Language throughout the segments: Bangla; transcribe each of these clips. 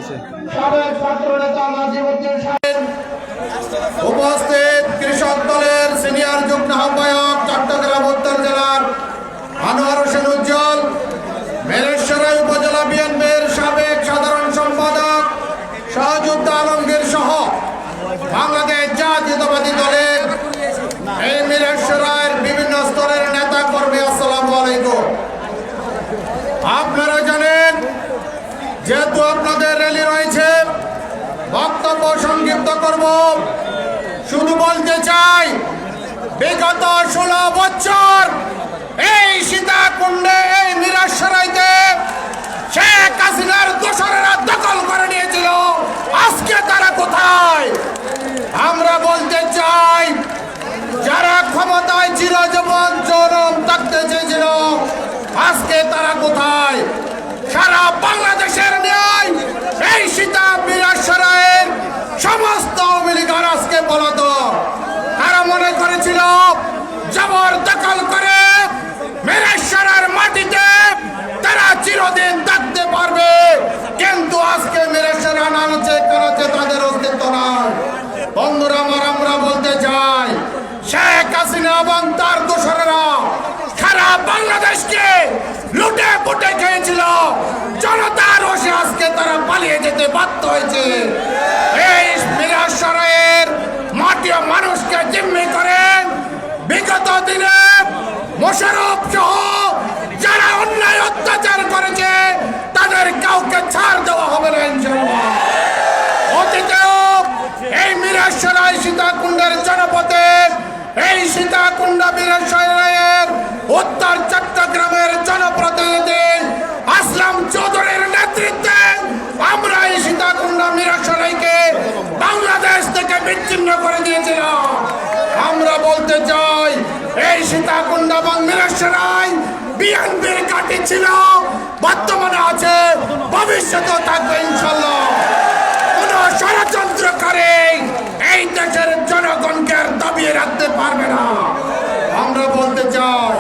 হচ্ছে। উপস্থিত কৃষক দলের সিনিয়র যুগ্ম আহ্বায়ক চট্টগ্রাম উত্তর জেলার আনোয়ার হোসেন উজ্জ্বল, মেরেশ্বরাই উপজেলা বিএনপির সাবেক সাধারণ সম্পাদক শাহজুদ্দা আলমগীর সহ বাংলাদেশ জাতীয়তাবাদী দলের এই মেরেশ্বরাইয়ের বিভিন্ন স্তরের নেতা কর্মী, আসসালামু আলাইকুম। আপনারা জানেন, যেহেতু আপনাদের র্যালি রয়েছে, বক্তব্য সংক্ষিপ্ত করব। শুধু বলতে চাই, বিগত 16 বছর এই সীতাকুণ্ডে, এই মিরাসরাইতে শেখ হাসিনার দোসরেরা দখল করে নিয়েছিল। আজকে তারা কোথায়? আমরা বলতে চাই, যারা ক্ষমতায় চিরজীবন জনম থাকতে চেয়েছিল, আজকে তারা কোথায়? সারা বাংলাদেশের ন্যায় এই সীতা মিরাসরাইয়ের সমস্ত আওয়ামী লীগের আজকে পলাতক। তারা মনে করেছিল জবর দখল করে মিরাসরাইয়ের মাটিতে তারা চিরদিন থাকতে পারবে, কিন্তু আজকে মিরাসরাই নামছে কানাতে তাদের অস্তিত্ব নাই। বন্ধুরা আমার, আমরা বলতে চাই, শেখ হাসিনা এবং তার দোসরেরা সারা বাংলাদেশকে লুটে পুটে খেয়েছিল। জনতার রোষে আজকে তারা পালিয়ে যেতে বাধ্য হয়েছে। এই মিরাসরাইয়ের মাটি ও মানুষকে জিম্মি করেন বিগত দিনে মোশাররফ সহ যারা অন্যায় অত্যাচার করেছে, তাদের কাউকে ছাড় দেওয়া হবে না ইনশাআল্লাহ। অতীতেও এই মিরাসরাই সীতাকুণ্ডের জনপথে, এই সীতাকুণ্ড মিরাসরাইয়ের উত্তর চট্টগ্রামের জনপ্রতিনিধি আসলাম চৌধুরীর নেতৃত্বে আমরা এই সীতাকুণ্ড মিরাসরাইকে বাংলাদেশ থেকে বিচ্ছিন্ন করে দিয়েছিলাম। আমরা বলতে চাই, এই সীতাকুণ্ড এবং মিরাসরাই বিএনপির ঘাঁটি ছিল, বর্তমানে আছে, ভবিষ্যতেও থাকবে ইনশাআল্লাহ। কোন ষড়যন্ত্রকারী এই দেশের জনগণকে দাবিয়ে রাখতে পারবে না। আমরা বলতে চাই,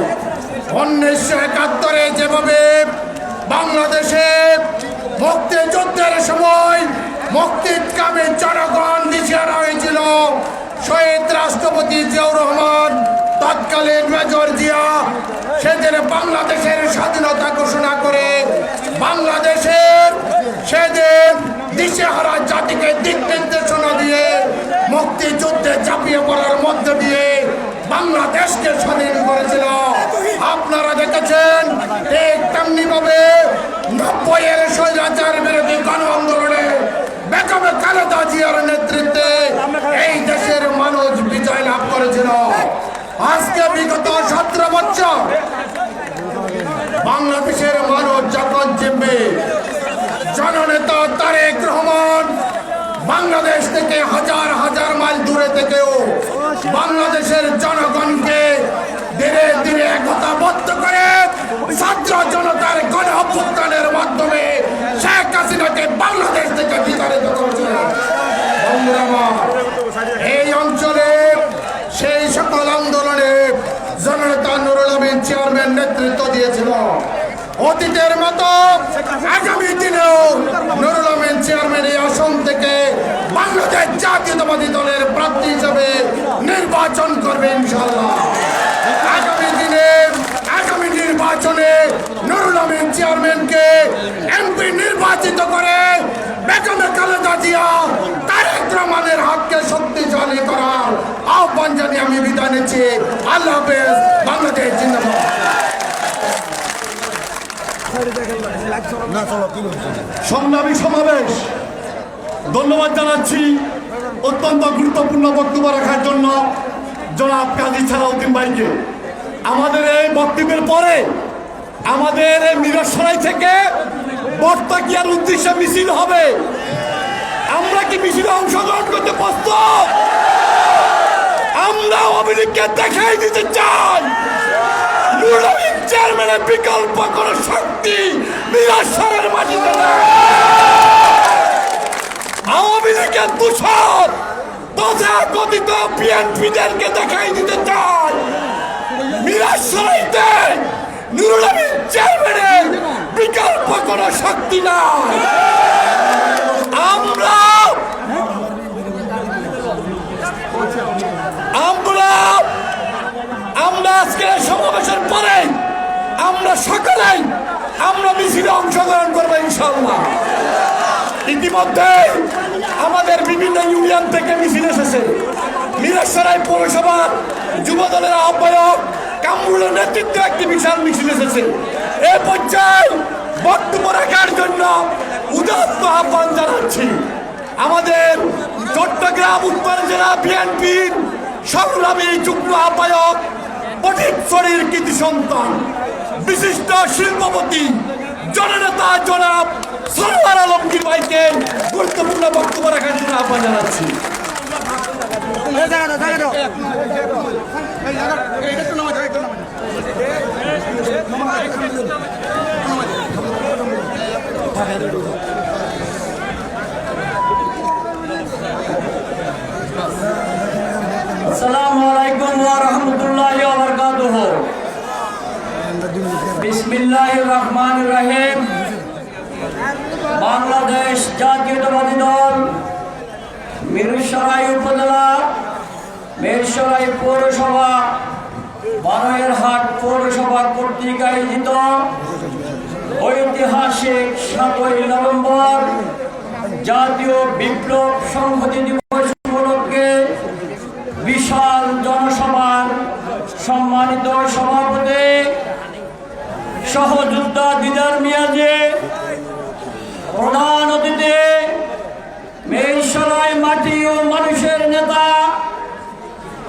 1971 যেভাবে বাংলাদেশে মুক্তিযুদ্ধের সময় মুক্তিকামী জনগণ দিশেহারা হয়েছিল, শহীদ রাষ্ট্রপতি জিয়াউর রহমান, তৎকালীন মেজর জিয়া সেদিন বাংলাদেশের স্বাধীনতা ঘোষণা করে বাংলাদেশের সেদিন দিশেহারা জাতিকে দিক নির্দেশনা দিয়ে মুক্তিযুদ্ধে ঝাঁপিয়ে পড়ার মধ্য দিয়ে বাংলাদেশকে স্বাধীন করেছিল। আপনারা দেখেছেন, ঠিক তেমনি ভাবে 90-এর স্বৈরাচার বিরোধী গণ আন্দোলনে বেগম খালেদা জিয়ার নেতৃত্বে এই দেশের মানুষ বিজয় লাভ করেছিল। আজকে বিগত 17 বছর বাংলাদেশের মানুষ যখন জিতবে, জননেতা তারেক রহমান বাংলাদেশ থেকে হাজার হাজার মাইল দূরে থেকেও বাংলাদেশের জনগণকে ধীরে ধীরে একতাবদ্ধ করে ছাত্র জনতার গণ অভ্যুত্থানের মাধ্যমে শেখ হাসিনাকে বাংলাদেশ থেকে বিতাড়িত করেছিল। এই অঞ্চলে সেই সকল আন্দোলনে জননেতা নুরুল আমিন চেয়ারম্যান নেতৃত্ব দিয়েছিল। অতীতের মতো আগামী দিনেও নুরুল আমিন চেয়ারম্যান এই আসন থেকে বাংলাদেশ জাতীয়তাবাদী দলের প্রার্থী হিসেবে নির্বাচন করবে ইনশাআল্লাহ। আগামী নির্বাচনে নুরুল আমিন চেয়ারম্যানকে এমপি নির্বাচিত করে বেগম খালেদা জিয়া, তারেক রহমানের হাতকে শক্তিশালী করার আহ্বান জানিয়ে আমি বিদায় নিচ্ছি। আল্লাহ হাফেজ। বাংলাদেশ জিন্দাবাদ। সংগ্রামী সমাবেশ, ধন্যবাদ জানাচ্ছি অত্যন্ত গুরুত্বপূর্ণ বক্তব্য রাখার জন্য জনাব কাজী সালাউদ্দিন ভাইকে। আমাদের এই বক্তব্যের পরে আমাদের এই মিরাসরাই থেকে বর্তাকিয়ার উদ্দেশ্যে মিছিল হবে। আমরা কি মিছিলে অংশগ্রহণ করতে প্রস্তুত? আমরা আওয়ামী লীগকে দেখাই দিতে চাই, নুরুল আমিন চেয়ারম্যানের বিকল্প কোনো শক্তি মিরাসরাইয়ের মাটিতে নেই। আওয়ামী লীগের দূষণ তথাকথিত বিএনপিদেরকে দেখাই দিতে চাই, মিরাসরাইতে নুরুল আমিন চেয়ারম্যানের বিকল্প কোনো শক্তি নাই। আমরা আজকের সমাবেশের পরে আমরা সকলেই মিছিলে অংশগ্রহণ করবো ইনশাআল্লাহ। ইতিমধ্যে আমাদের বিভিন্ন ইউনিয়ন থেকে মিছিল এসেছে। মিরসরাই পৌরসভার যুব দলের আহ্বায়ক কামরুলের নেতৃত্বে একটি বিশাল মিছিল এসেছে। এ পর্যায়ে বক্তব্য রাখার জন্য উদাত্ত আহ্বান জানাচ্ছি আমাদের চট্টগ্রাম উত্তর জেলা বিএনপির সংগ্রামী যুগ্ম আহ্বায়ক ফটিকছড়ির কৃতি সন্তান বিশিষ্ট শিল্পপতি জননেতা জনাব সরওয়ার আলমগীর ভাইকে গুরুত্বপূর্ণ বক্তব্য রাখার জন্য আহ্বান জানাচ্ছি। আসসালামু আলাইকুম ওয়া রাহমাতুল্লাহি ওয়া বারাকাতুহু। বিসমিল্লাহির রহমানির রহিম। বাংলাদেশ জাতীয়তাবাদী দল মিরসরাই উপজেলা, মিরসরাই পৌরসভা, বারোয়ারহাট পৌরসভা কর্তৃক আয়োজিত ঐতিহাসিক 7ই নভেম্বর জাতীয় বিপ্লব সংহতি দিবস উপলক্ষে বিশাল জনসভার সম্মানিত সভাপতি সহযোদ্ধা দিদার মিয়াজে, প্রধান অতিথি মিরসরাই মাটি ও মানুষের নেতা,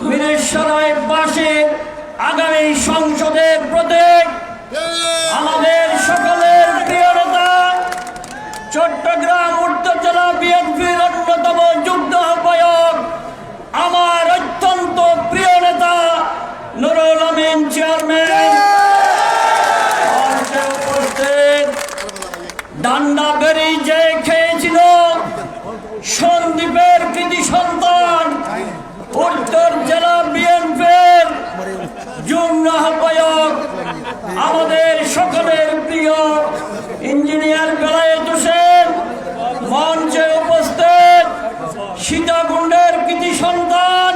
মিরসরাইবাসীর আগামী সংসদের প্রতীক, আমাদের সকলের প্রিয় নেতা, চট্টগ্রাম উত্তর জেলা বিএনপির অন্যতম যুগ্ম আহ্বায়ক, আমার অত্যন্ত প্রিয় নেতা নুরুল আমিন চেয়ারম্যান, ডান্ডা বেরি যে খেয়েছিল সন্দ্বীপের কৃতি সন্তান উত্তর জেলা বিএনপির যুগ্ম আহ্বায়ক, আমাদের সকলের প্রিয় ইঞ্জিনিয়ার বেলায়েত হোসেন, মঞ্চে উপস্থিত সীতাকুণ্ডের কৃতি সন্তান,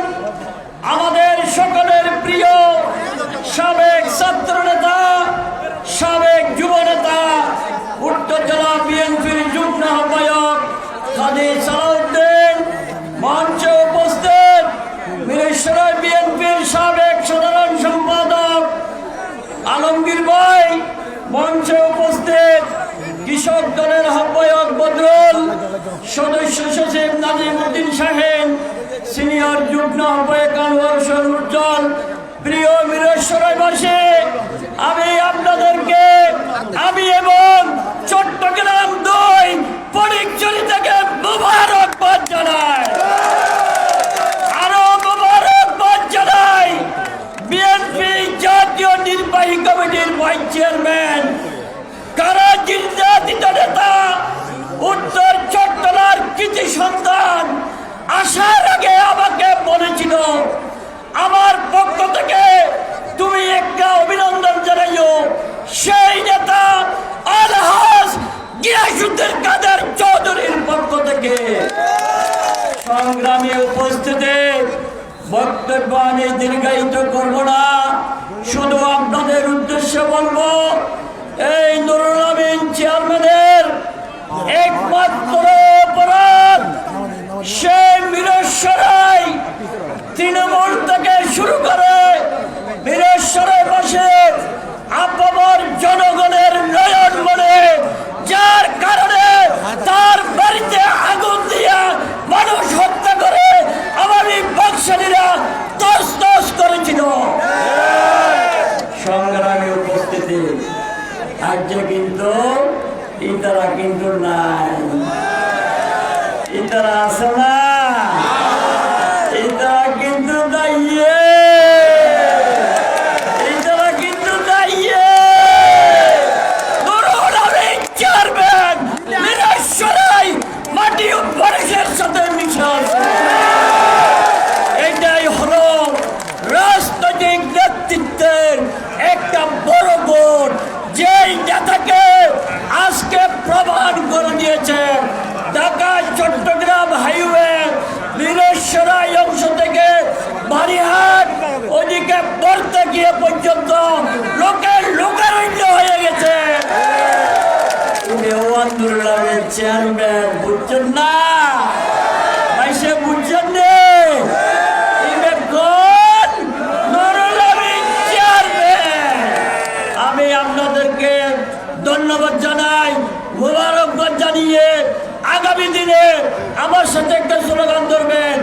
আমাদের সকলের প্রিয় সাবেক ছাত্র নেতা, সাবেক যুব নেতা, উত্তর জেলা বিএনপির যুগ্ম আহ্বায়ক কাজী সালাউদ্দিন, মঞ্চে উপস্থিত মিরসরাই বিএনপির সাবেক সাধারণ সম্পাদক আলমগীর ভাই, মঞ্চে উপস্থিত কৃষক দলের আহ্বায়ক বদরুল, সদস্য সচিব নাজিম উদ্দিন শাহিন, সিনিয়র যুগ্ম আহ্বায়ক আনোয়ার হোসেন উজ্জ্বল। প্রিয় মিরসরাইবাসী, আমি এবং চট্টগ্রাম 2 ফটিকছড়ি থেকে মোবারকবাদ জানাই, আরো মোবারকবাদ জানাই বিএনপি জাতীয় নির্বাহী কমিটির ভাইস চেয়ারম্যান, কারা নির্যাতিত নেতা, উত্তর চট্টলার কৃতি সন্তান আসার আগে আমাকে বলেছিল আমার পক্ষ থেকে তুমি একটা অভিনন্দন জানাইও। সেই নেতা আলহাজ গিয়াসউদ্দিন কাদের চৌধুরীর পক্ষ থেকে। সংগ্রামী উপস্থিতি, বক্তব্য আমি দীর্ঘায়িত করব না, শুধু আপনাদের উদ্দেশ্যে বলবো এই নুরুল আমিন চেয়ারম্যানের একমাত্র অপরাধ সে মিরসরাই তৃণমূল থেকে শুরু করে মিরসরাইবাসীর আপামর জনগণের নয়ন মনে, যার কারণে তার বাড়িতে আগুন দিয়া মানুষ হত্যা করে আওয়ামী বাকশালীরা তছনছ করেছিল। সংগ্রামী উপস্থিতি, আজ কিন্তু ইতারা কিন্তু নাই, ইতারা আছে না, ইতারা কিন্তু দাইয়ে, ইতারা কিন্তু দাইয়ে। নুরুল আমিন চেয়ারম্যান মিরসরাই মাটি ও মানুষের সাথে মিশে আছে। এটাই হলো রাজনৈতিক নেতৃত্বের একটা বড় গুণ, যেই নেতাকে আজকে প্রমাণ করে দিয়েছে। ঢাকা চট্টগ্রাম হাইওয়ে বীরেশ্বরাই অংশ থেকে বারিহাট ওদিকে পড়তে গিয়ে পর্যন্ত লোকারণ্য হয়ে গেছে। আন্দোলনের চেয়ারম্যান বুঝছেন না, ভাইসে বুঝছেন না, আমি আপনাদেরকে ধন্যবাদ জানাই, মোবারকবাদ জানিয়ে আগামী দিনে আমার সাথে একটা স্লোগান ধরবেন,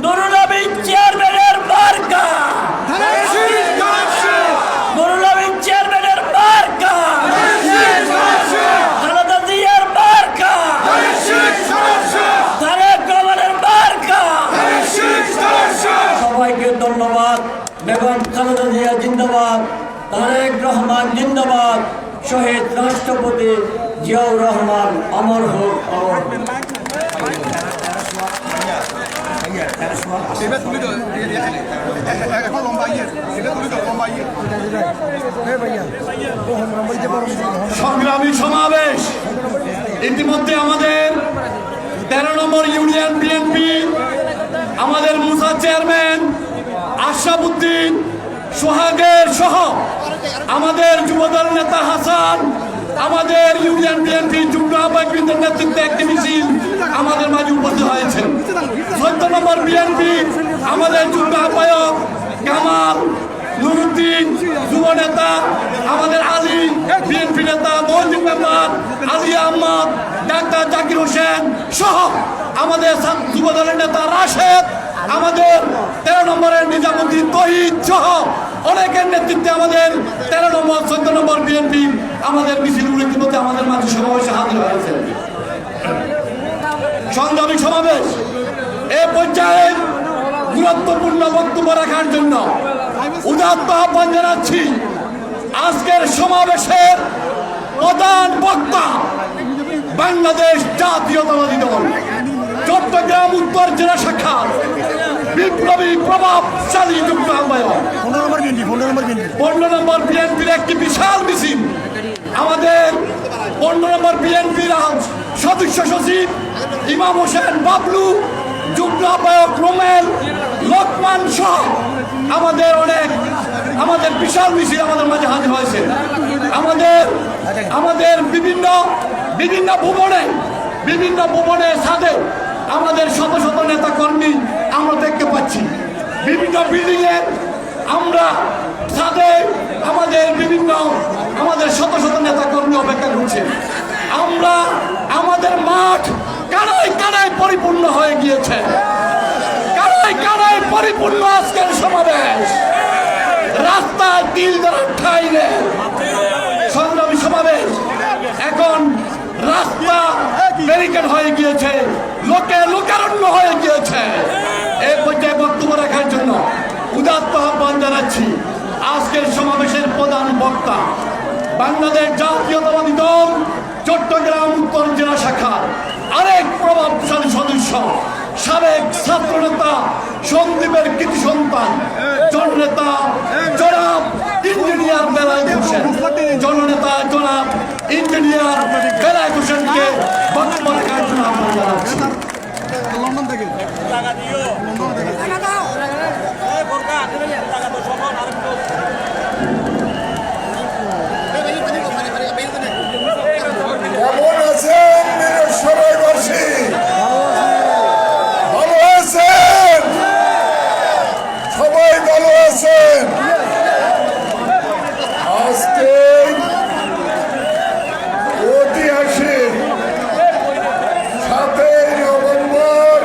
নুরুল আমিন চেয়ারম্যানের মার্কা, নুরুল আমিন চেয়ারম্যানের মার্কা, খালেদা জিয়ার মার্কা, তারেক রহমানের মার্কা। সবাইকে ধন্যবাদ। বেগম খালেদা জিয়া জিন্দাবাদ, তারেক রহমান জিন্দাবাদ, শহীদ রাষ্ট্রপতি জিয়াউর রহমান অমর হোক, অমর হোক। সংগ্রামী সমাবেশ ইতিমধ্যে আমাদের 13 নম্বর ইউনিয়ন বিএনপি, আমাদের মুসা চেয়ারম্যান আশরাফ উদ্দিন সোহাগের সহ আমাদের যুবদল নেতা হাসান, আমাদের ইউনিয়ন বিএনপি যুগ্ম আহ্বায়কবৃন্দের নেতৃত্বে একটি মিছিল আমাদের মাঝে উপস্থিত হয়েছে। 14 নম্বর বিএনপি আমাদের যুগ্ম আহ্বায়ক কামাল নুরুদ্দিন, যুব নেতা আমাদের আলী, বিএনপি নেতা মহিউদ্দিন মেম্বার, আলী আহমদ, ডাক্তার জাকির হোসেন সহ আমাদের যুব দলের নেতা রাশেদ, আমাদের 13 নম্বরের নিজামুদ্দিন তহিদ সহ অনেকের নেতৃত্বে আমাদের 13 নম্বর 14 নম্বর বিএনপি আমাদের মিছিলগুলো ইতিমধ্যে আমাদের মাঝে সমাবেশে হাজির হয়েছে। সংগ্রামী সমাবেশ এ পর্যায়ে গুরুত্বপূর্ণ বক্তব্য রাখার জন্য উদাত্ত আহ্বান জানাচ্ছি আজকের সমাবেশের প্রধান বক্তা বাংলাদেশ জাতীয়তাবাদী দল চট্টগ্রাম উত্তর জেলা শাখার বিপ্লবী প্রভাবশালী যুগ্ম আহ্বায়ক 15 নম্বর বিএনপির একটি বিশাল মিছিল আমাদের 15 নম্বর বিএনপির সদস্য সচিব ইমাম হোসেন বাবলু, যুগ্ম আহ্বায়ক রোমেল, লোকমান সহ আমাদের বিশাল মিছিল আমাদের মাঝে হাজির হয়েছে। আমাদের বিভিন্ন ভুবনে সাথে আমাদের শত শত নেতা কর্মী আমরা দেখতে পাচ্ছি। বিভিন্ন বিল্ডিং এর আমরা সাথে আমাদের শত শত নেতা কর্মী অপেক্ষা করছে। আমাদের মাঠ কানায় কানায় পরিপূর্ণ হয়ে গিয়েছে, কানায় কানায় পরিপূর্ণ আজকের সমাবেশ, রাস্তায় তিল দ্বারা ঠাই নেই। সংগ্রামী সমাবেশ এখন রাস্তা ব্যারিকেড হয়ে গিয়েছে, লোকারণ্য হয়ে গিয়েছে। এই পর্যায়ে বক্তব্য রাখার জন্য উদাত্ত আহ্বান জানাচ্ছি আজকের সমাবেশের প্রধান বক্তা বাংলাদেশ জাতীয়তাবাদী দল চট্টগ্রাম উত্তর জেলা শাখার আরেক প্রভাবশালী সদস্য, সাবেক ছাত্র নেতা, সন্দীপের কৃতি সন্তান, জননেতা জনাব ইঞ্জিনিয়ার বেলায়েত হোসেন, জননেতা জনাব ইঞ্জিনিয়ার বেলায়েত হোসেনকে বক্তব্য রাখার জন্য আহ্বান জানাচ্ছি। কেমন আছেন বীরেশ্বরাইবাসী? ভালো আছেন? সবাই ভালো আছেন? আজকে ঐতিহাসিক 7 নভেম্বর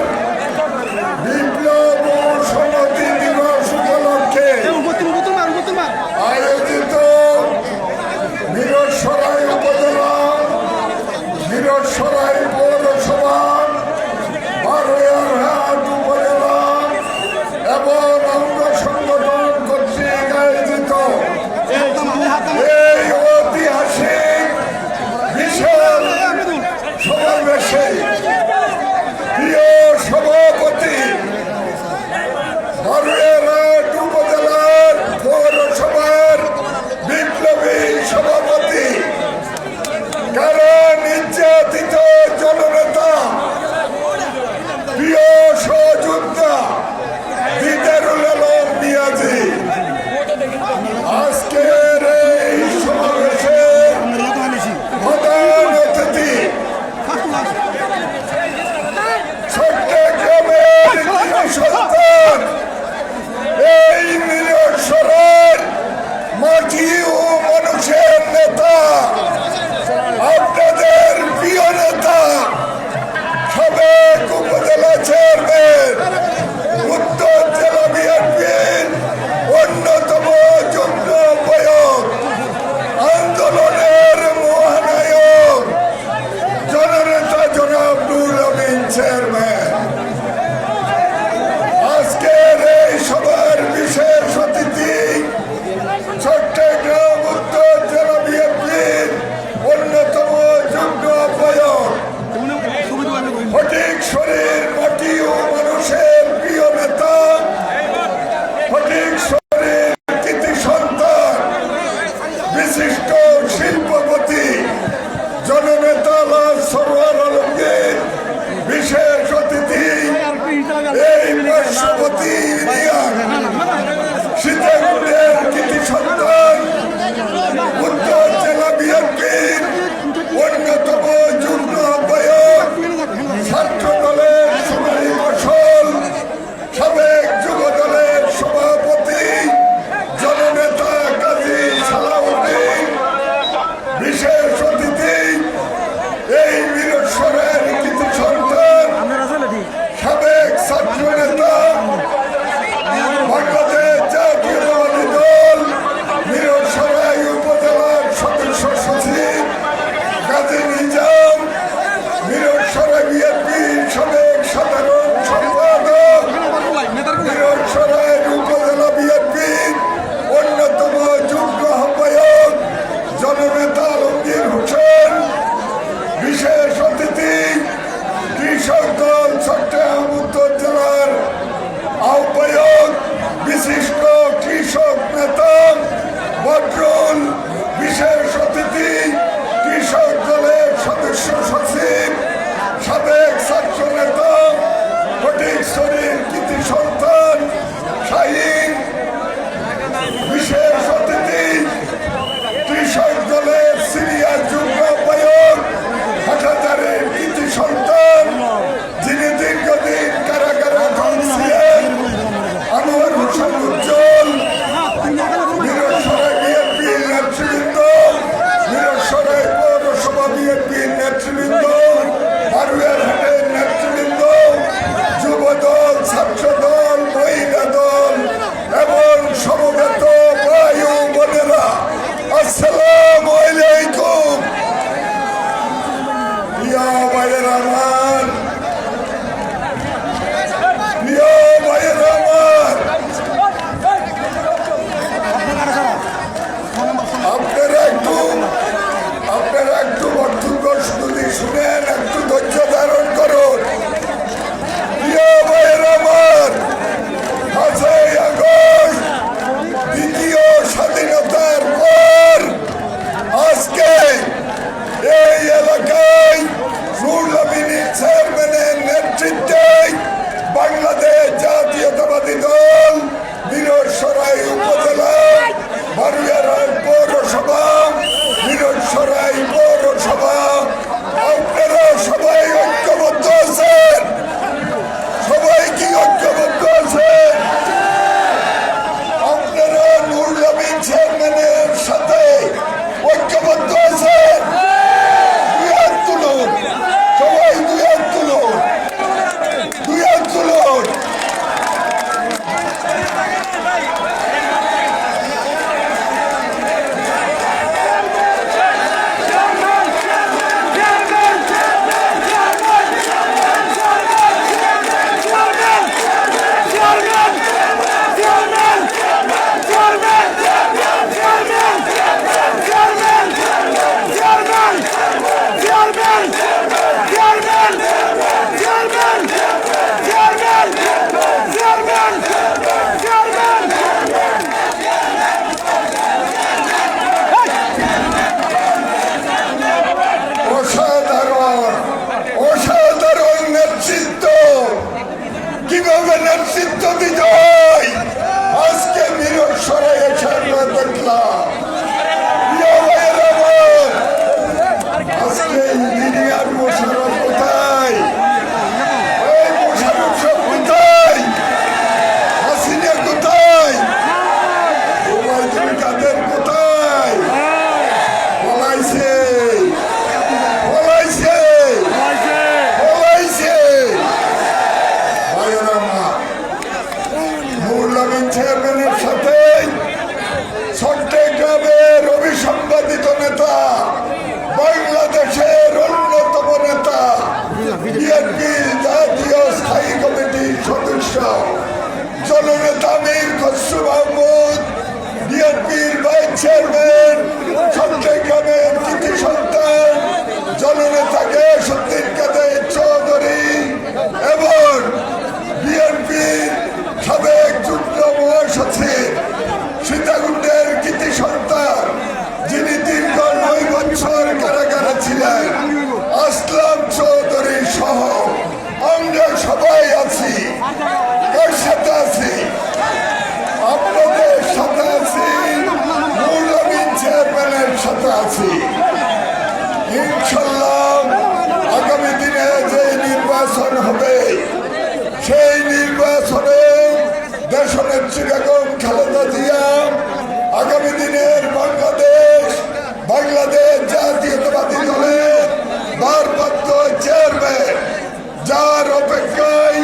যার অপেক্ষায়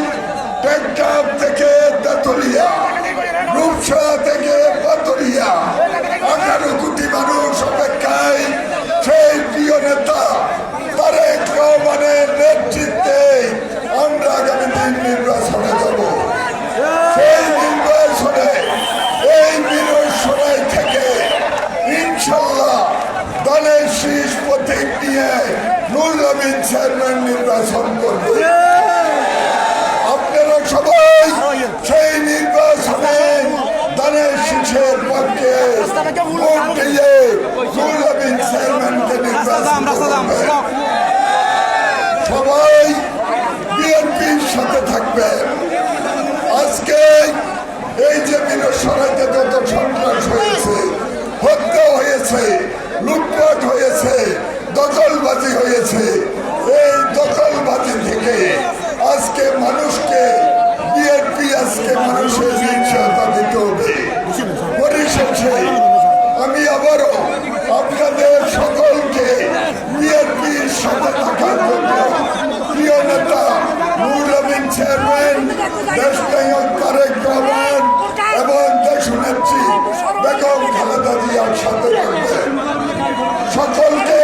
টেকটাপ থেকে তেতুলিয়া, রূপসা থেকে পাতুরিয়া 18 কোটি মানুষ অপেক্ষায় সেই প্রিয় নেতা তারেক রহমানের নেতৃত্বে আমরা আগামী দিন নির্বাচনে যাব। সেই নির্বাচনে এই নির্বাচনে থেকে ইনশাল্লাহ দলের শীর্ষ প্রতীক নিয়ে নুরুল আমিন চেয়ারম্যান নির্বাচন করবে। আপনারা সবাই সেই নির্বাচনে দলের শীর্ষের পক্ষে ভোট দিয়ে নুরুল আমিন চেয়ারম্যানকে নির্বাচন করবেন। সবাই বিএনপির সাথে থাকবেন। আজকে এই যে মিরসরাইতে যত সন্ত্রাস হয়েছে, হত্যা হয়েছে, লুটপাট হয়েছে, দখলবাজি হয়েছে, এই দখলবাজি থেকে আজকে মানুষকে বিএনপি আজকে মানুষের নিশ্চয়তা দিতে হবে। পরিশেষে আমি আবারও আপনাদের সকলকে বিএনপির সাথে থাকার জন্য প্রিয় নেতা নুরুল আমিন চেয়ারম্যান, দেশনায়ক তারেক রহমান এবং দেশনেত্রী বেগম খালেদা জিয়ার সাথে থাকবেন। সকলকে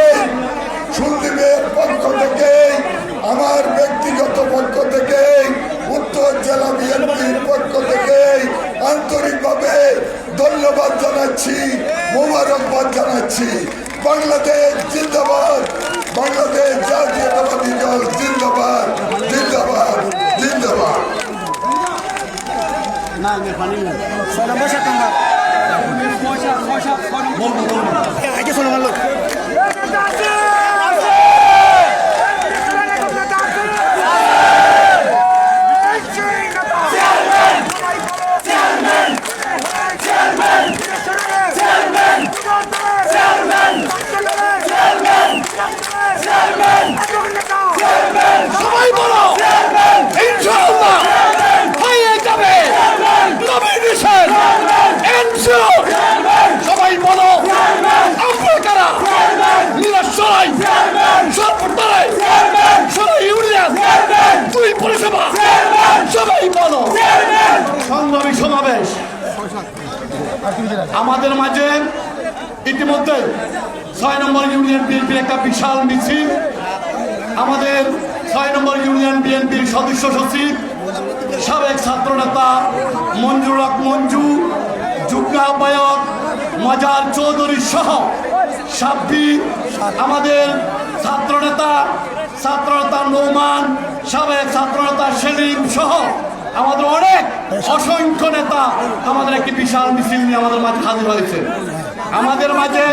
সুন্দীপের পক্ষ থেকে, আমার ব্যক্তিগত পক্ষ থেকে, উত্তর জেলা বিএনপির পক্ষ থেকে আন্তরিকভাবে ধন্যবাদ জানাচ্ছি, মোবারকবাদ জানাচ্ছি। বাংলাদেশ জিন্দাবাদ, বাংলাদেশ জাতীয়তাবাদী দল জিন্দাবাদ, জিন্দাবাদ, জিন্দাবাদ। সবাই বলো ইনশাআল্লাহ হয়ে যাবে নমিনেশন এনশিওর। সবাই বলো আপনারা কারা? নিরাশয় সর্বত্রায় সবাই ইউনিয়ন দুই পরিষেবা সবাই বলো। সংগ্রামী সমাবেশ আমাদের মাঝে ইতিমধ্যে 6 নম্বর ইউনিয়ন বিএনপির একটা বিশাল মিছিল, আমাদের 6 নম্বর ইউনিয়ন বিএনপির সদস্য সচিব সাবেক ছাত্র নেতা মঞ্জুর হক মঞ্জু, যুগ্ম আহ্বায়ক মজার চৌধুরী সহ সাব্বির, আমাদের ছাত্রনেতা নৌমান, সাবেক ছাত্রনেতা সেলিম সহ আমাদের অনেক অসংখ্য নেতা আমাদের একটি বিশাল মিছিল নিয়ে আমাদের মাঝে হাজির হয়েছে। আমাদের মাঝে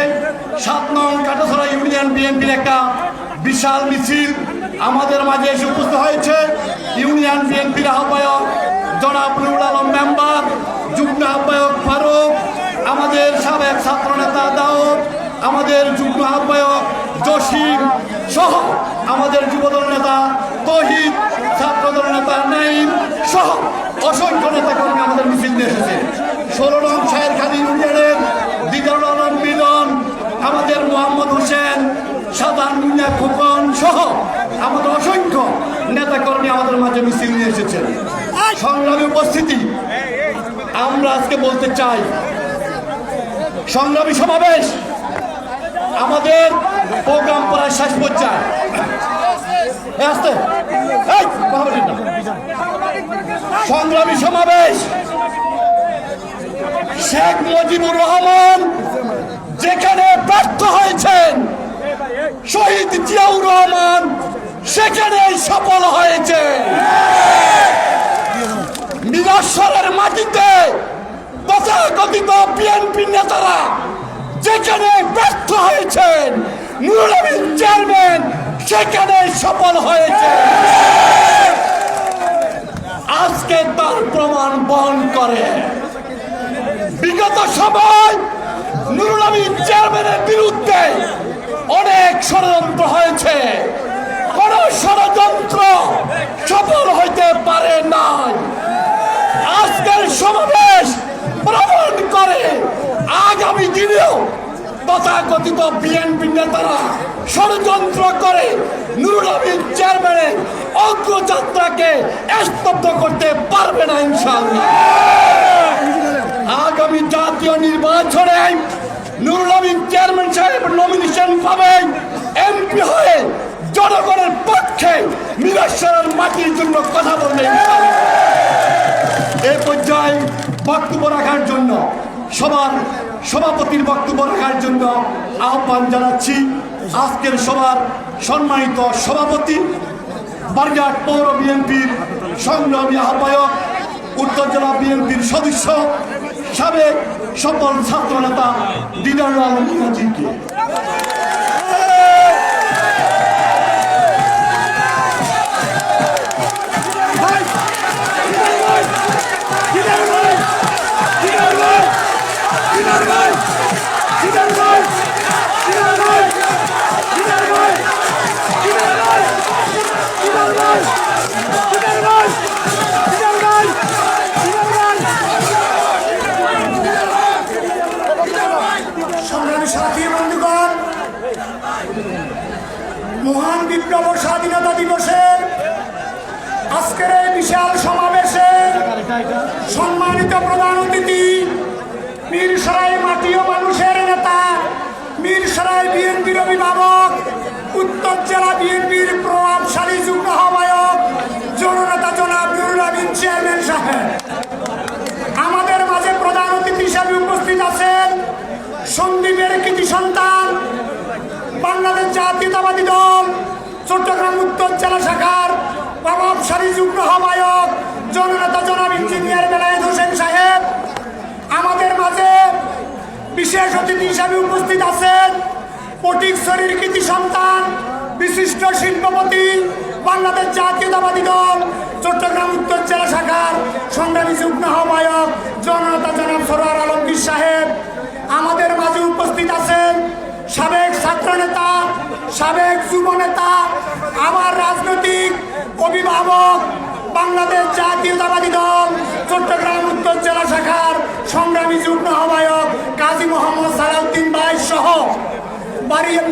7 নং কাটাছড়া ইউনিয়ন বিএনপির একটা বিশাল মিছিল আমাদের মাঝে এসে উপস্থিত হয়েছে। ইউনিয়ন বিএনপির আহ্বায়ক জনাব নুরুল আলম মেম্বার, যুগ্ম আহ্বায়ক ফারুক, আমাদের সাবেক ছাত্রনেতা দাউদ, আমাদের যুগ্ম আহ্বায়ক জসিম সহ আমাদের যুবদল নেতা তহিদ, ছাত্রদল নেতা নাইম সহ অসংখ্য নেতা কর্মী আমাদের মিছিল নিয়ে এসেছে। 16 নং শাহেরখালী ইউনিয়নের দিদারুল আলম মিলন, আমাদের মোহাম্মদ হোসেন, সাধারণ মিয়া খোকন সহ আমাদের অসংখ্য নেতা কর্মী আমাদের মাঝে মিছিল নিয়ে এসেছেন। সংগ্রামী উপস্থিতি, আমরা আজকে বলতে চাই সংগ্রামী সমাবেশ আমাদের প্রোগ্রাম প্রায় শেষ পর্যায়ে। সংগ্রামী সমাবেশ শেখ মুজিবুর রহমান যেখানে ব্যর্থ হয়েছেন, শহীদ জিয়াউর রহমান সেখানে সফল হয়েছে। মিরসরাইয়ের মাটিতে তথাকথিত বিএনপি নেতারা যেখানে ব্যর্থ হয়েছেন, নুরুল আমিন চেয়ারম্যান সেখানে সফল হয়েছে। আজকে তার প্রমাণ বহন করে। বিগত সময় নুরুল আমিন চেয়ারম্যানের বিরুদ্ধে অনেক ষড়যন্ত্র হয়েছে, কোন ষড়যন্ত্র সফল হইতে পারে নাই। আজকের সমাবেশ প্রমাণ করে আগামী দিনেও তথাকথিত বিএনপি নেতারা ষড়যন্ত্র করে নুরুল আমিন চেয়ারম্যানের অগ্রযাত্রাকে স্তব্ধ করতে পারবে না ইনশাআল্লাহ। আগামী জাতীয় নির্বাচনে নুরুল আমিন চেয়ারম্যান সাহেব নমিনেশন পাবেন, এমপি হয়ে জনগণের পক্ষে মিরেশ্বরের মাটির জন্য কথা বলবে ইনশাআল্লাহ। এই পর্যায়ে বক্তব্য রাখার জন্য সবার সভাপতির বক্তব্য রাখার জন্য আহ্বান জানাচ্ছি আজকের সভার সম্মানিত সভাপতি, বারঘাট পৌর বিএনপির সংগ্রামী আহ্বায়ক, উত্তর জেলা বিএনপির সদস্য, সাবেক সফল ছাত্র নেতা দিদারুল আলম মিয়াজিকে। সংগ্রামী সাথী বন্ধুগণ, মহান বিপ্লব স্বাধীনতা দিবসের আজকের এই বিশাল সমাবেশে সম্মানিত প্রধান অতিথি, মিরসরাই মাটি ও মানুষের নেতা, মিরসরাই বিএনপির অভিভাবক, উত্তর জেলা বিএনপির প্রভাবশালী যুগ্ম আহ্বায়ক জননেতা জনাব নুরুল আমিন চেয়ারম্যান সাহেব, আমাদের মাঝে প্রধান অতিথি হিসাবে উপস্থিত আছেন সন্দীপের কৃতি সন্তান, বাংলাদেশ জাতীয়তাবাদী দল চট্টগ্রাম উত্তর জেলা শাখার প্রভাবশালী যুগ্ম আহ্বায়ক জননেতা জনাব ইঞ্জিনিয়ার বেলায়েত হোসেন সাহেব, আমাদের মাঝে বিশেষ অতিথি হিসাবে উপস্থিত আছেন ফটিকছড়ির কৃতি সন্তান, বিশিষ্ট শিল্পপতি, বাংলাদেশ জাতীয়তাবাদী দল চট্টগ্রাম উত্তর জেলা শাখার সংগ্রামী যুগ্ম আহ্বায়ক জননেতা জনাব সরোয়ার আলমগীর সাহেব, আমাদের মাঝে উপস্থিত আছেন সাবেক ছাত্রনেতা, সাবেক যুব নেতা, আমার রাজনৈতিক অভিভাবক, বাংলাদেশ জাতীয়তাবাদী দল চট্টগ্রাম উত্তর জেলা শাখার সংগ্রামী যুগ্ম আহ্বায়ক কাজী মোহাম্মদ সালাউদ্দিন ভাই সহ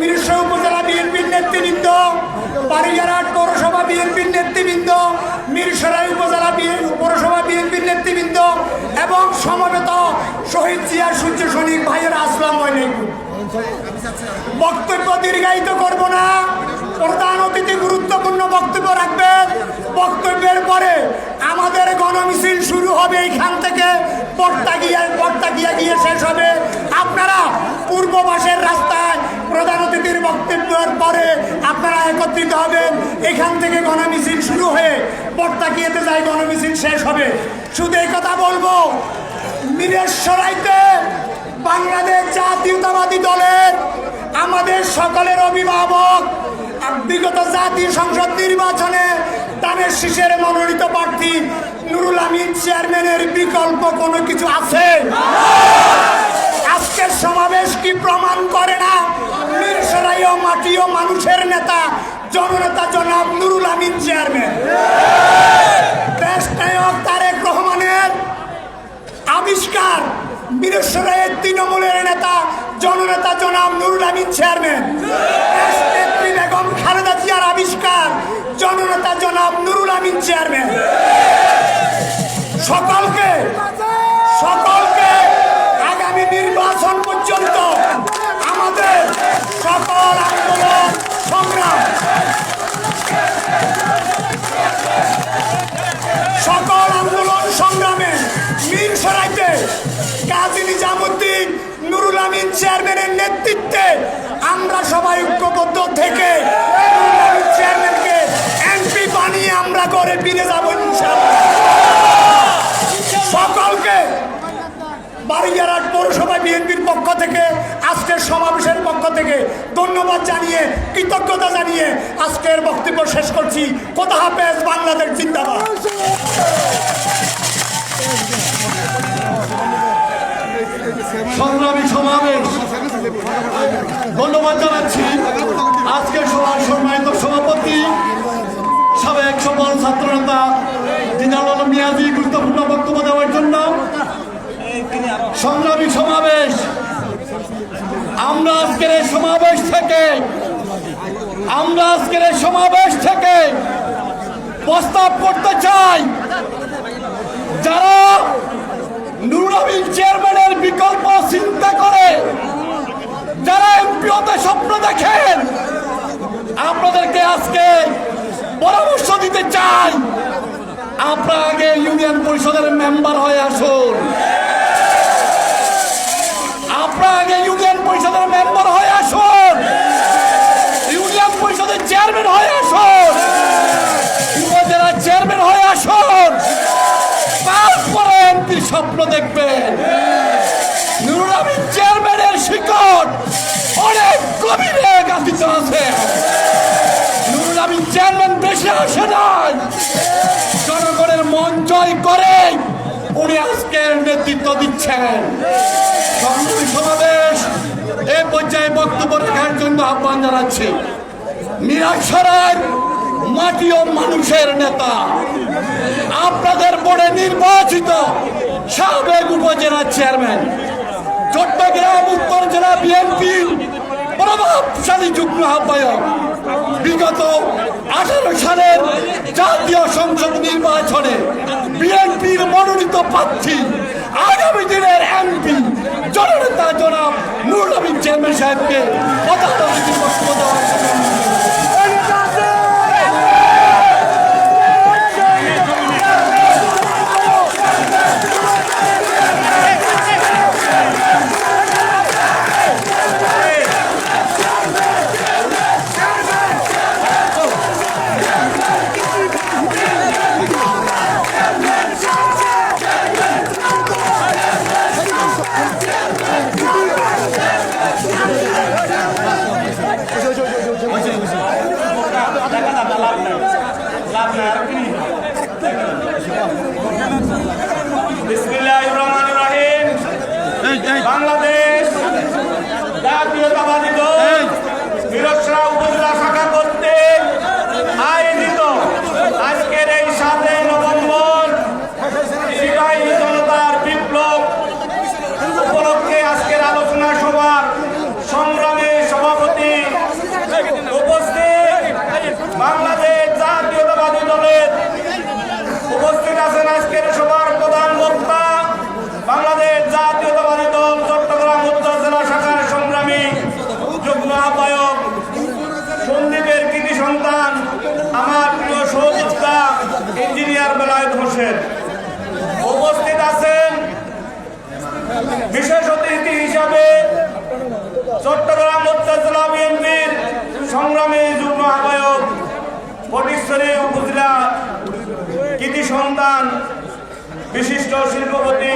মিরসরাই উপজেলা বিএনপির নেতৃবৃন্দ, বারঘাট পৌরসভা বিএনপির নেতৃবৃন্দ, মিরসরাই উপজেলা পৌরসভা বিএনপির নেতৃবৃন্দ এবং সমবেত শহীদ জিয়ার সূর্য সৈনিক ভাইয়েরা, আসসালামু আলাইকুম। বক্তব্য দীর্ঘায়িত করব না, প্রধান অতিথি গুরুত্বপূর্ণ বক্তব্য রাখবেন। বক্তব্যের পরে আমাদের গণমিছিল শুরু হবে, এইখান থেকে পট্টাগিয়া গিয়ে শেষ হবে। আপনারা পূর্ব পাশের রাস্তায় প্রধান অতিথির বক্তব্যের পরে আপনারা একত্রিত হবেন, এখান থেকে গণমিছিল শুরু হয়ে পট্টাগিয়াতে যাই গণমিছিল শেষ হবে। শুধু এই কথা বলবো, মিরসরাইতে বাংলাদেশ জাতীয়তাবাদী দলের আমাদের সকলের অভিভাবক, বিগত জাতীয় সংসদ নির্বাচনে ধানের শীষের মনোনীত প্রার্থী নুরুল আমিন চেয়ারম্যানের বিকল্প কোনো কিছু আছে? আজকের সমাবেশ কি প্রমাণ করে না মিরসরাই ও মাটি ও মানুষের নেতা জননেতা জনাব নুরুল আমিন চেয়ারম্যান, দেশ নায়ক তারেক রহমানের আবিষ্কার, মিরসরাইয়ের তৃণমূলের নেতা জননেতা জনাব নুরুল আমিন চেয়ারম্যান, নেত্রী বেগম খালেদা জিয়ার আবিষ্কার, জননেতা জনাব নুরুল আমিন চেয়ারম্যান। সকলকে আগামী নির্বাচন পর্যন্ত আমাদের সকল আন্দোলন সংগ্রাম, সংগ্রামে মিরসরাইতে কাজী নিজামুদ্দিন নুরুল আমিন চেয়ারম্যানের নেতৃত্বে আমরা সবাই ঐক্যবদ্ধ থেকে নুরুল আমিন চেয়ারম্যানকে এমপি বানিয়ে আমরা করে ফিরে যাব ইনশাআল্লাহ। সকলকে বারঘাট পৌরসভা বিএনপির পক্ষ থেকে, আজকের সমাবেশের পক্ষ থেকে ধন্যবাদ জানিয়ে, কৃতজ্ঞতা জানিয়ে আজকের বক্তব্য শেষ করছি। খোদা হাফেজ, বাংলাদেশ জিন্দাবাদ। সংগ্রামী সমাবেশ ধন্যবাদ জানাচ্ছি আজকের সভার সম্মানিত সভাপতি, সাবেক সফল ছাত্রনেতা দিদারুল আলম মিয়াজি গুরুত্বপূর্ণ বক্তব্য দেওয়ার জন্য। সংগ্রামী সমাবেশ আমরা আজকের এই সমাবেশ থেকে প্রস্তাব করতে চাই, যারা নুরুল আমিন চেয়ারম্যানের বিকল্প চিন্তা করে, যারা এমপি হতে স্বপ্ন দেখেন, আপনাদেরকে আজকে পরামর্শ দিতে চাই, আপনারা আগে ইউনিয়ন পরিষদের মেম্বার হয়ে আসুন। আপনারা আগে ইউনিয়ন পরিষদের মেম্বার হয়ে আসুন, ইউনিয়ন পরিষদের চেয়ারম্যান হয়ে আসুন, উপজেলার চেয়ারম্যান হয়ে আসুন, তারপরে এমপির স্বপ্ন দেখবেন। নুরুল আমিন চেয়ারম্যানের শিকড় অনেক গভীরে গাঁথিত আছে। নুরুল আমিন চেয়ারম্যান বেশি আসে নাই, জনগণের মন জয় করে উনি আজকের নেতৃত্ব দিচ্ছেন। সংগ্রামী সমাবেশ এই পর্যায়ে বক্তব্য রাখার জন্য আহ্বান জানাচ্ছি মিরাশরার মাটি ও মানুষের নেতা, আপনাদের বোর্ডে নির্বাচিত সাবেক উপজেলা চেয়ারম্যান, চট্টগ্রাম উত্তর জেলা বিএনপি প্রভাবশালী যুগ্ম আহ্বায়ক, বিগত 18 সালের জাতীয় সংসদ নির্বাচনে বিএনপির মনোনীত প্রার্থী, আগামী দিনের এমপি জননেতা জনাব নুরুল আমিন চেয়ারম্যান সাহেবকে প্রধান অতিথির বক্তব্য দেওয়ার জন্য বিসমিল্লাহির রহমানির রহিম। বাংলাদেশ জাতীয়তাবাদী দল মিরসরাই উপজেলা শাখা কর্তৃক আয়োজিত আজকের এই 7 নভেম্বর সিপাহী জনতার বিপ্লব উপলক্ষে আজকের আলোচনা সভার সংগ্রামী সভাপতি উপস্থিত বাংলাদেশ জাতীয়তাবাদী দলের উপস্থিত আছেন আজকের সভার প্রধান বক্তা, বাংলাদেশ জাতীয়তাবাদী দল চট্টগ্রাম উত্তর জেলা শাখার সংগ্রামী যুগ্ম আহ্বায়ক, সন্দীপের কৃতি সন্তান, আমার প্রিয় সহযোদ্ধা ইঞ্জিনিয়ার বেলায়েত হোসেন। উপস্থিত আছেন বিশেষ অতিথি হিসাবে চট্টগ্রাম উত্তর জেলা বিএনপির সংগ্রামী যুগ্ম আহ্বায়ক, ফটিকছড়ি উপজেলা কৃতি সন্তান, বিশিষ্ট শিল্পপতি,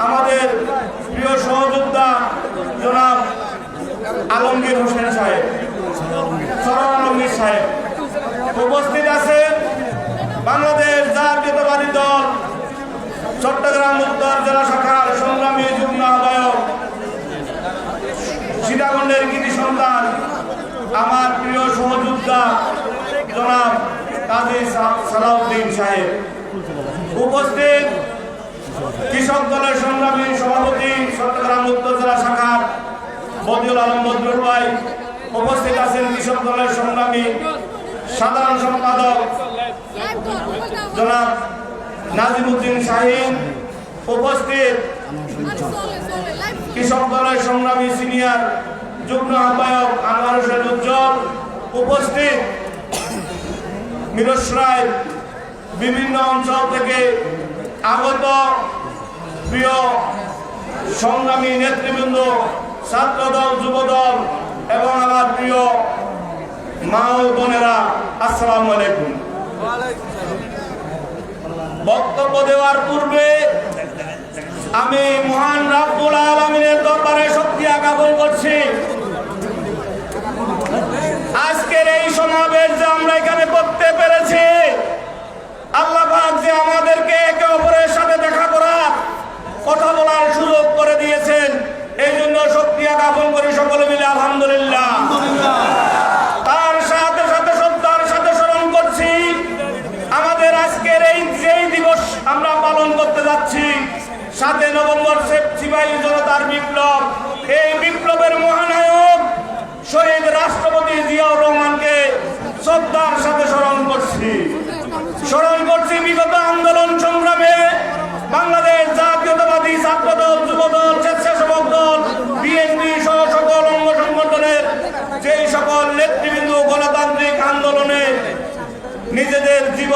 আমাদের প্রিয় সহযোদ্ধা জনাব আলমগীর হোসেন সাহেব, সরওয়ার আলমগীর সাহেব। উপস্থিত আছেন বাংলাদেশ জাতীয়তাবাদী দল চট্টগ্রাম উত্তর জেলা শাখার সংগ্রামী যুগ্ম আহ্বায়ক, সীতাকুণ্ডের কৃতি সন্তান, আমার প্রিয় সহযোদ্ধা জনাব কাজী সালাউদ্দিন সাহেব। উপস্থিত কৃষক দলের সংগ্রামী সভাপতি চট্টগ্রাম উত্তর জেলা শাখার বদিউল আলম বদরুল ভাই। উপস্থিত আছেন কৃষক দলের সংগ্রামী সাধারণ সম্পাদক জনাব নাজিমুদ্দিন শাহিন। উপস্থিত কৃষক দলের সংগ্রামী সিনিয়র যুগ্ম আহ্বায়ক আনোয়ার হোসেন উজ্জ্বল। উপস্থিত মিরসরাই বিভিন্ন অঞ্চল থেকে আগত প্রিয় সংগ্রামী নেতৃবৃন্দ, ছাত্রদল, যুবদল এবং আমার প্রিয় মা ও বোনেরা, আসসালামু আলাইকুম। বক্তব্য দেওয়ার পূর্বে আমি মহান রাব্বুল আলামিনের দরবারে শুকরিয়া জ্ঞাপন করছি। আজকের এই সমাবেশ যে আমরা এখানে করতে পেরেছি, আল্লাহ পাক যে আমাদেরকে একে অপরের সাথে দেখা করার, কথা বলার সুযোগ করে দিয়েছেন, এই জন্য শুকরিয়া জ্ঞাপন করি সকলে মিলে আলহামদুলিল্লাহ। তার সাথে সাথে শ্রদ্ধার সাথে স্মরণ করছি আমাদের আজকের এই যেই দিবস আমরা পালন করতে যাচ্ছি, 7 নভেম্বর সিপাহী জনতার বিপ্লব। এই বিপ্লবের মহান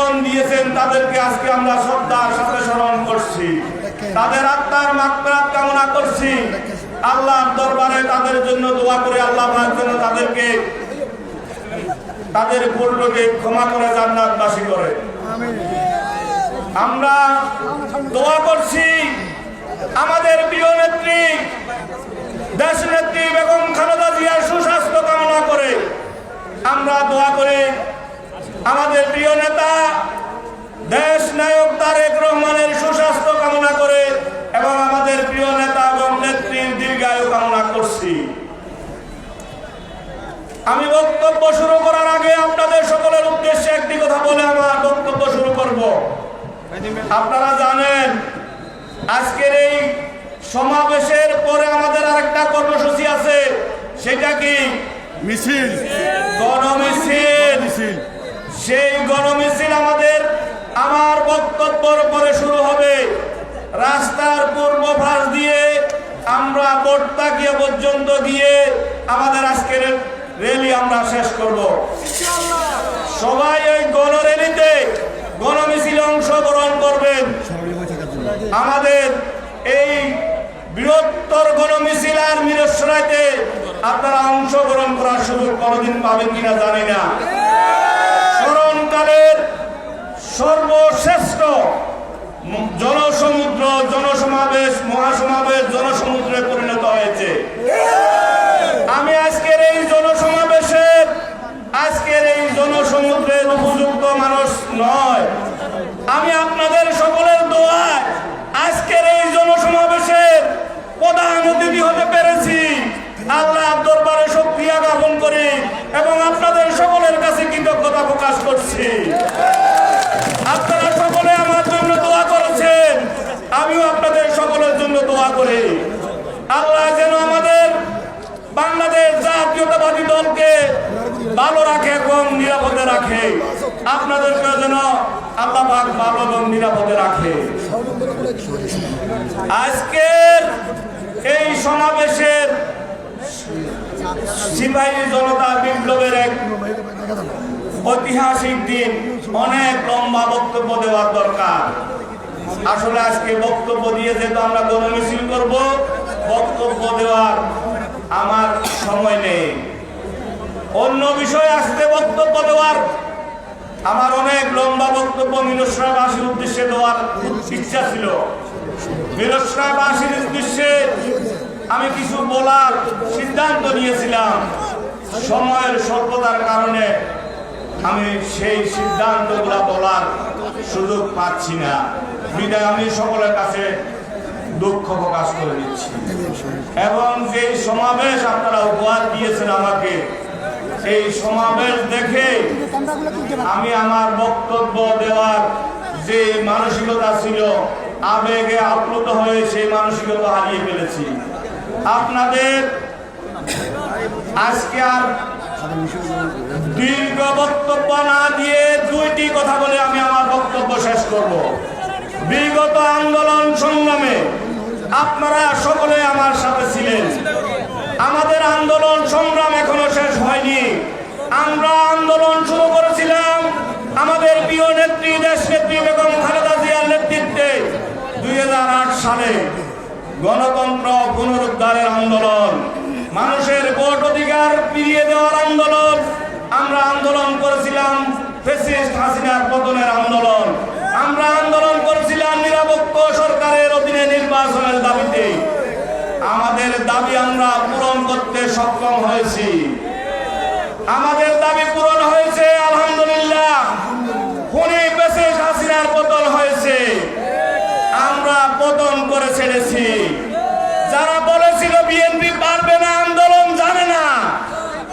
জীবন দিয়েছেন তাদেরকে আজকে আমরা শ্রদ্ধার সাথে স্মরণ করছি, তাদের আত্মার মাগফিরাত কামনা করছি। আল্লাহর দরবারে তাদের জন্য দোয়া করে আল্লাহ পাক যেন তাদেরকে তাদের ভুলকে ক্ষমা করে জান্নাতবাসী করে। আমরা দোয়া করছি আমাদের প্রিয় নেত্রী দেশ নেত্রী বেগম খালেদা জিয়ার সুস্বাস্থ্য কামনা করে। আমরা দোয়া করে আমাদের প্রিয় নেতা দেশ নায়ক তারেক রহমানের সুস্বাস্থ্য কামনা করে এবং আমাদের প্রিয় নেতা এবং নেত্রীর দীর্ঘায়ু কামনা করছি। আমি বক্তব্য শুরু করার আগে আপনাদের সকলের উদ্দেশ্যে একটি কথা বলে আমার বক্তব্য শুরু করব। আপনারা জানেন আজকের এই সমাবেশের পরে আমাদের আরেকটা কর্মসূচি আছে, সেটা কি মিছিল, গণমিছিল। সেই গণমিছিল আমার বক্তব্যের পরে শুরু হবে। রাস্তার পূর্ব পাশ দিয়ে আমরা বটতাকিয়া পর্যন্ত গিয়ে আমাদের আজকের র্যালি আমরা শেষ করব। সবাই ওই গণর্যালিতে গণমিছিলে অংশগ্রহণ করবেন। আমাদের এই বৃহত্তর গণমিছিল আর মিরসরাইতে আপনারা অংশগ্রহণ করার সুযোগ কোনদিন পাবেন কিনা জানি না। স্মরণকালের সর্বশ্রেষ্ঠ জনসমুদ্র, জনসমাবেশ, মহাসমাবেশ জনসমুদ্রে পরিণত হয়েছে। আমি আজকের এই জনসমুদ্রের উপযুক্ত মানুষ নয়। আমি আপনাদের সকলের দোয়ায় আজকের এই জনসমাবেশের প্রধান অতিথি হতে পেরেছি। আল্লাহর দরবারে শুকরিয়া জ্ঞাপন করি এবং আপনাদের সকলের কাছে কৃতজ্ঞতা প্রকাশ করছি। আপনারা সকলে আমার জন্য দোয়া করেছেন, আমিও আপনাদের সকলের জন্য দোয়া করি। আল্লাহ যেন আমাদের বাংলাদেশ জাতীয়তাবাদী দলকে ভালো রাখে এবং নিরাপদে রাখে। আপনাদেরকে যেন আল্লাহ পাক ভালো এবং নিরাপদে রাখে। আজকের এই সমাবেশের সিপাহী জনতা বিপ্লবের এক ঐতিহাসিক দিন, অনেক লম্বা বক্তব্য দেওয়ার দরকার। আসলে আজকে বক্তব্য দিয়ে যেহেতু আমরা গণমিছিল করব, বক্তব্য দেওয়ার আমার সময় নেই। অন্য বিষয় আসতে বক্তব্য দেওয়ার আমার অনেক লম্বা বক্তব্য মিরসরাইবাসীর উদ্দেশ্যে দেওয়ার ইচ্ছা ছিল। মিরসরাইবাসীর উদ্দেশ্যে আমি কিছু বলার সিদ্ধান্ত নিয়েছিলাম, সময়ের স্বল্পতার কারণে আমি সেই সিদ্ধান্তগুলো বলার সুযোগ পাচ্ছি না। বিদায় আমি সকলের কাছে দুঃখ প্রকাশ করে দিচ্ছি। এবং যে সমাবেশ আপনারা উপহার দিয়েছেন আমাকে, এই সমাবেশ দেখে আমি আমার বক্তব্য দেওয়ার যে মানসিকতা ছিল, আবেগে আপ্লুত হয়ে সেই মানসিকতা হারিয়ে ফেলেছি। আপনাদের আজকে আর দীর্ঘ বক্তব্য না দিয়ে দুইটি কথা বলে আমি আমার বক্তব্য শেষ করব। বিগত আন্দোলন সংগ্রামে আপনারা সকলে আমার সাথে ছিলেন। আমাদের আন্দোলন সংগ্রাম এখনো শেষ হয়নি। আমরা আন্দোলন শুরু করেছিলাম আমাদের প্রিয় নেত্রী দেশ নেত্রী বেগম খালেদা জিয়ার নেতৃত্বে 2008 সালে। গণতন্ত্র পুনরুদ্ধারের আন্দোলন, মানুষের ভোট অধিকার ফিরিয়ে দেওয়ার আন্দোলন। আমরা আন্দোলন করেছিলাম ফ্যাসিস্ট হাসিনার পতনের আন্দোলন। আমরা আন্দোলন করেছিলাম নিরপেক্ষ সরকারের অধীনে নির্বাচনের দাবিতে। আমাদের দাবি আমরা পূরণ করতে সক্ষম হয়েছি। আমাদের দাবি পূরণ হয়েছে, আলহামদুলিল্লাহ। খুনি ফ্যাসিস্ট হাসিনার পতন হয়েছে, আমরা পতন করে ছেড়েছি। যারা বলেছিল বিএনপি পারবে না, আন্দোলন জানে না,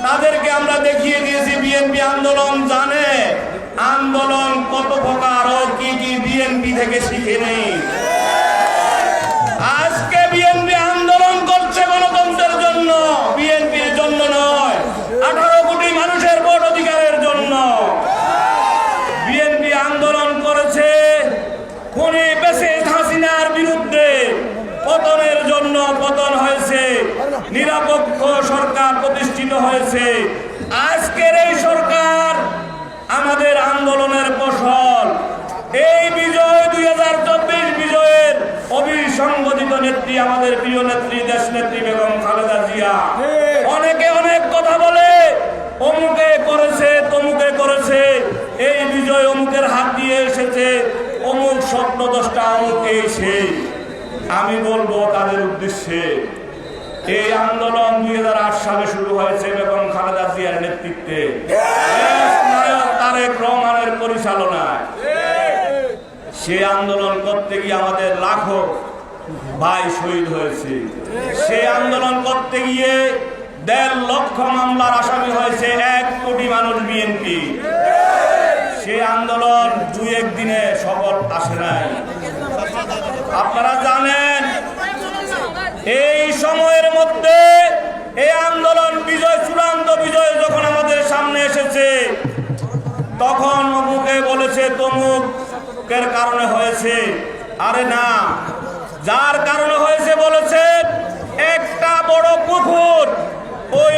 তাদেরকে আমরা দেখিয়ে দিয়েছি বিএনপি আন্দোলন জানে। আন্দোলন কত প্রকার ও কি কি বিএনপি থেকে শিখে নেই। আজকে বিএনপি আন্দোলন করছে গণতন্ত্রের জন্য, বিএনপির জন্য নয়, 18 কোটি মানুষের ভোট অধিকারের জন্য। বিএনপি আন্দোলন করেছে খুনি ফ্যাসিস্ট হাসিনার বিরুদ্ধে, পতনের জন্য পতন হয়েছে, নিরপেক্ষ সরকার প্রতিষ্ঠিত হয়েছে। আজকের এই সরকার আমাদের আন্দোলনের ফসল। নেত্রী, আমাদের প্রিয় নেত্রী, দেশ নেত্রী বেগম খালেদা জিয়া। অনেকে অনেক কথা বলে, অমুকে করেছে, তমুকে করেছে, এই বিজয় অমুকের হাত দিয়ে এসেছে, অমুক স্বপ্নদ্রষ্টা, অমুক এই সেই। আমি বলবো তাদের উদ্দেশ্যে, এই আন্দোলন 2008 সালে শুরু হয়েছে বেগম খালেদা জিয়ার নেতৃত্বে, দেশ নায়ক তারেক রহমানের পরিচালনায়। সে আন্দোলন করতে গিয়ে আমাদের লাখো ভাই শহীদ হয়েছে। সে আন্দোলন করতে গিয়ে 1.5 লক্ষ মামলার আসামি হয়েছে 1 কোটি মানুষ বিএনপি। সে আন্দোলন 2-1 দিনে সফল আসে নাই। আপনারা জানেন, এই সময়ের মধ্যে এই আন্দোলন বিজয়, চূড়ান্ত বিজয় যখন আমাদের সামনে এসেছে, তখন অমুকে বলেছে তমুকের কারণে হয়েছে। আরে না, যার কারণে হয়েছে বলেছে একটা বড় পুকুর, ওই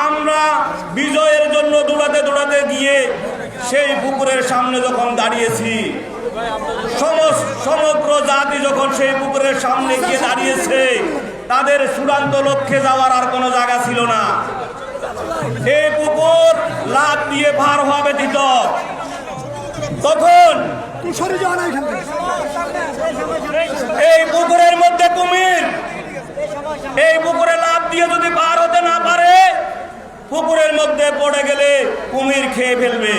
আমরা বিজয়ের জন্য দৌড়াতে দৌড়াতে গিয়ে সেই পুকুরের সামনে যখন দাঁড়িয়েছি, সমগ্র জাতি যখন সেই পুকুরের সামনে গিয়ে দাঁড়িয়েছে, তাদের চূড়ান্ত লক্ষ্যে যাওয়ার আর কোনো জায়গা ছিল না। এই পুকুর লাফ দিয়ে পার হওয়া ব্যতীত তখন এই পুকুরের মধ্যে কুমির, এই পুকুরে লাফ দিয়ে যদি পার হতে না পারে, পুকুরের মধ্যে পড়ে গেলে কুমির খেয়ে ফেলবে।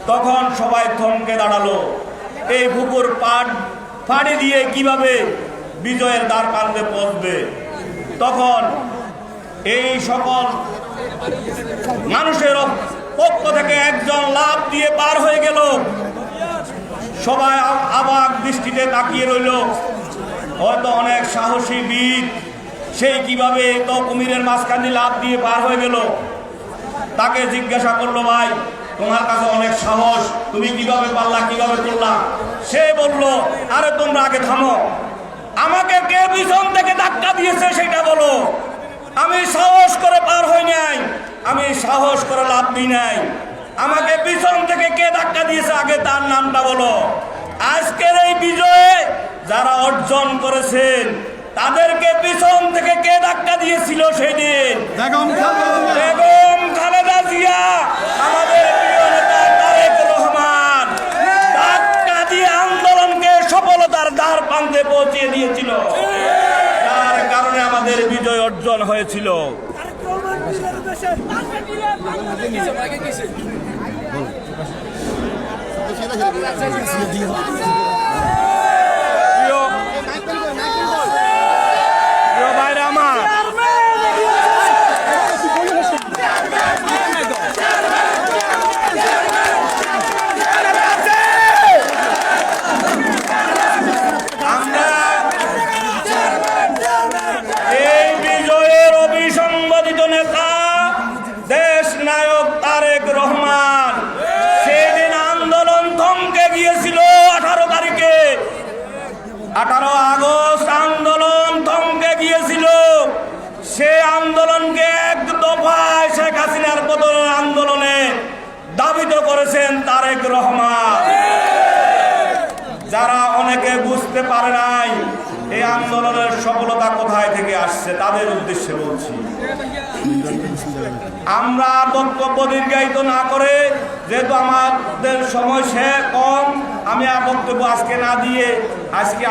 তখন সবাই থমকে দাঁড়ালো, এই পুকুর পাড়ি দিয়ে কিভাবে বিজয়ের দ্বার প্রান্তে পৌঁছবে। তখন এই সকল মানুষের পক্ষ থেকে একজন লাফ দিয়ে পার হয়ে গেল। সবাই অবাক দৃষ্টিতে তাকিয়ে রইল। হয়তো অনেক সাহসী বীর, সেই কিভাবে তো কুমিরের মাঝখানে লাফ দিয়ে পার হয়ে গেল। তাকে জিজ্ঞাসা করলো, ভাই তোমার কাছে অনেক সাহস, তুমি কিভাবে পারলা, কিভাবে করলা? সে বলল, আরে তোমরা আগে থামো, আমাকে কে পিছন থেকে ধাক্কা দিয়েছে সেটা বলো। আমি সাহস করে পার হই নাই, আমি সাহস করে লাভ দিই নাই। আমাকে পিছন থেকে কে ধাক্কা দিয়েছে আগে তার নামটা বলো। আজকের এই বিজয়ে যারা অর্জন করেছেন, তাদেরকে পিছন থেকে কে ধাক্কা দিয়েছিল সেই দিন? বেগম খালেদা জিয়া, আমাদের প্রিয় নেতা তারেক রহমান ধাক্কা দিয়ে আন্দোলনকে সফলতার দ্বার প্রান্তে পৌঁছিয়ে দিয়েছিল, যার কারণে আমাদের বিজয় অর্জন হয়েছিল। ভাইরা আমার, এই বিজয়ের অবিসংবাদিত নেতা দেশ নায়ক তারেক রহমান সেদিন আন্দোলন থমকে গিয়েছিল 18 তারিখে, 18 আগস্ট আন্দোলন থমকে গিয়েছিল। সে আন্দোলনকে এক দফায় শেখ হাসিনার বদল আন্দোলনে দাবিত করেছেন তারেক রহমান। যারা অনেকে বুঝতে পারে নাই এই আন্দোলনের সফলতা কোথায় থেকে আসছে, তাদের উদ্দেশ্যে বলছি। আমরা বক্তব্য দীর্ঘায়িত না করে, যেহেতু আমাদের সময় কম, আমি আর বক্তব্য আজকে না দিয়ে আজকে